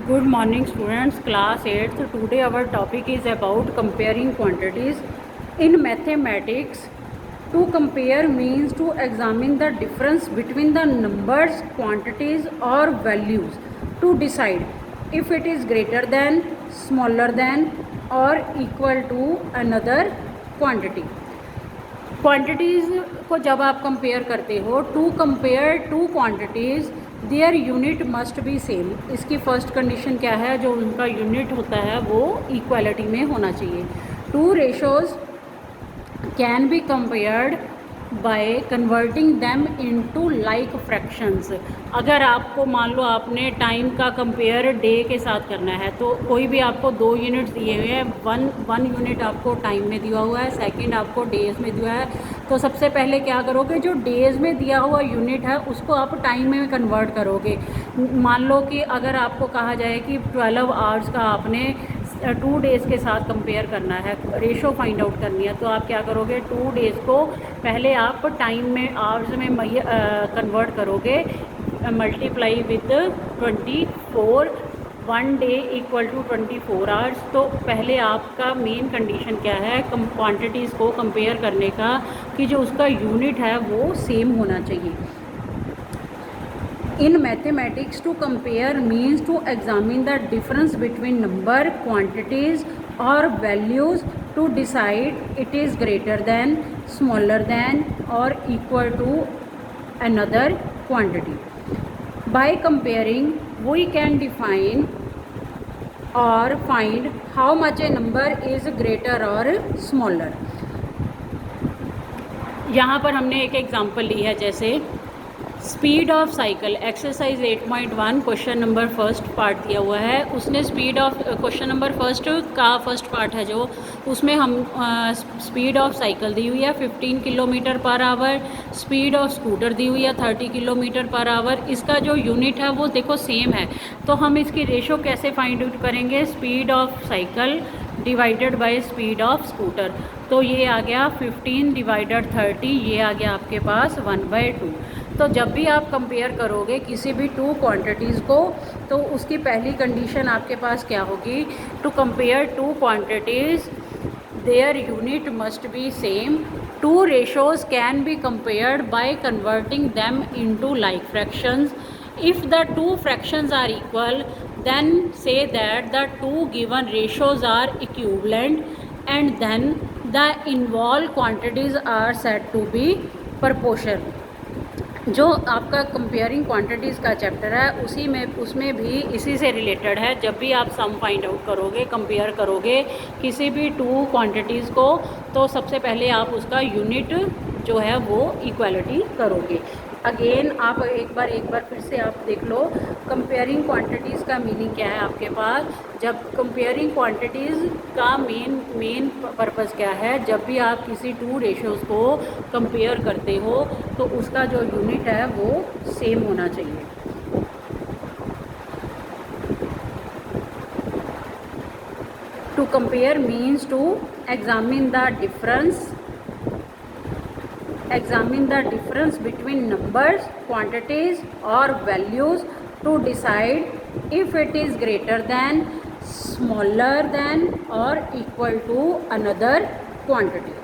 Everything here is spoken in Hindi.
Good morning students, class 8th. Today our topic is about comparing quantities. In mathematics, to compare means to examine the difference between the numbers, quantities or values to decide if it is greater than, smaller than or equal to another quantity. Quantities को जब आप कंपेयर करते हो, to compare two quantities their unit must be same. इसकी फर्स्ट कंडीशन क्या है? जो उनका यूनिट होता है वो इक्वालिटी में होना चाहिए. Two ratios can be compared by converting them into like fractions. अगर आपको मान लो आपने टाइम का कंपेयर डे के साथ करना है, तो कोई भी आपको दो यूनिट्स दिए हुए हैं, वन यूनिट आपको टाइम में दिया हुआ है, सेकंड आपको डेज़ में दिया है. तो सबसे पहले क्या करोगे, जो डेज़ में दिया हुआ यूनिट है उसको आप टाइम में कन्वर्ट करोगे. मान लो कि अगर आपको कहा जाए कि 12 आवर्स का आपने 2 डेज़ के साथ कंपेयर करना है, रेशो फाइंड आउट करनी है, तो आप क्या करोगे, 2 डेज़ को पहले आप टाइम में आवर्स में कन्वर्ट करोगे, multiply with 24. 1 day equal to 24 hours. तो पहले आपका मेन कंडीशन क्या है क्वांटिटीज़ को कंपेयर करने का, कि जो उसका यूनिट है वो सेम होना चाहिए. In mathematics, to compare means to examine the difference between number, quantities or values to decide it is greater than, smaller than or equal to another quantity. By comparing, we can define or find how much a number is greater or smaller. यहाँ पर हमने एक एग्जांपल ली है, जैसे speed of cycle, exercise 8.1 question number first part दिया हुआ है. उसने speed of question number first का फर्स्ट पार्ट है जो, उसमें हम स्पीड ऑफ साइकिल दी हुई है 15 kilometre per hour, speed of scooter दी हुई है 30 किलोमीटर पर आवर. इसका जो यूनिट है वो देखो सेम है, तो हम इसकी रेशो कैसे फाइंड आउट करेंगे? Speed of cycle divided by speed of scooter. तो ये आ गया 15 डिवाइडेड 30, ये आ गया आपके पास 1/2. तो जब भी आप कंपेयर करोगे किसी भी टू क्वांटिटीज़ को, तो उसकी पहली कंडीशन आपके पास क्या होगी? To compare two quantities their unit must be same. Two ratios can be compared by converting them into like fractions. If the two fractions are equal, then say that the two given ratios are equivalent, and then the involved quantities are said to be proportional. जो आपका कंपेयरिंग क्वांटिटीज़ का चैप्टर है उसमें भी इसी से रिलेटेड है. जब भी आप सम फाइंड आउट करोगे, कंपेयर करोगे किसी भी टू क्वांटिटीज़ को, तो सबसे पहले आप उसका यूनिट जो है वो इक्वालिटी करोगे. अगेन आप एक बार फिर से आप देख लो, कंपेयरिंग क्वांटिटीज़ का मीनिंग क्या है आपके पास. जब कंपेयरिंग क्वांटिटीज़ का मेन पर्पज़ क्या है? जब भी आप किसी टू रेशोज़ को कंपेयर करते हो तो उसका जो यूनिट है वो सेम होना चाहिए. To compare means to examine the difference between numbers, quantities or values to decide if it is greater than, smaller than or equal to another quantity.